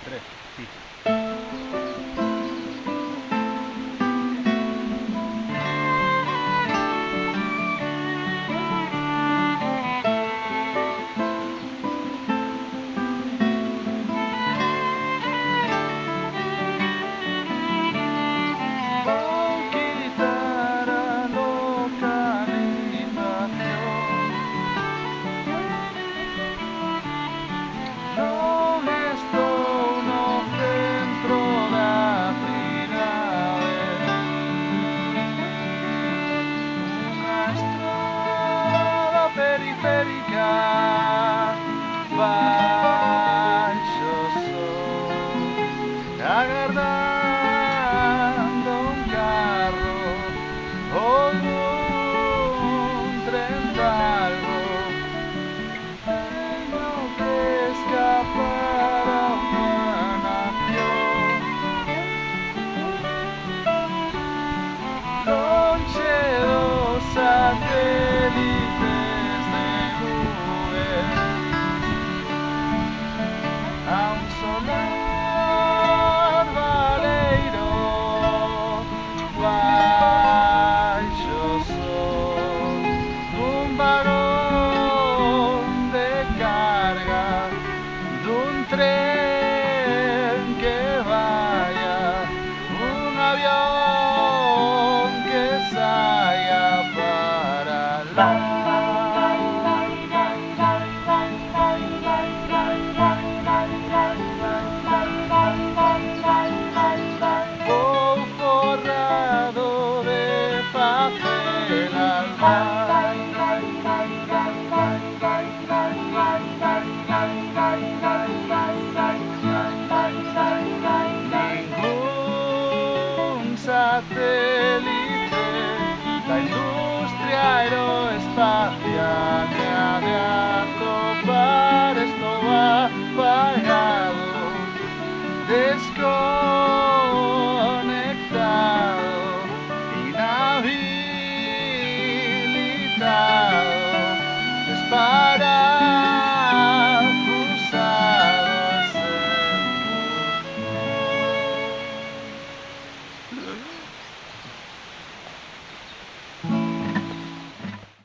3, sí. Con guitarra, localización. Non estou no centro da cidade. Unha estrada periférica baixo o sol, agardando un carro ou un tren d'algo. Tengo que escapar a unha nación lonxe dos satélites de Google, a un solar valeiro baixo o sol, un vagón de carga dun tren que vaya, un avión que saia para lá. Vou forrado de papel ningún satélite da industria aeroespacial me ha de atopar, estou apagado, desconectado.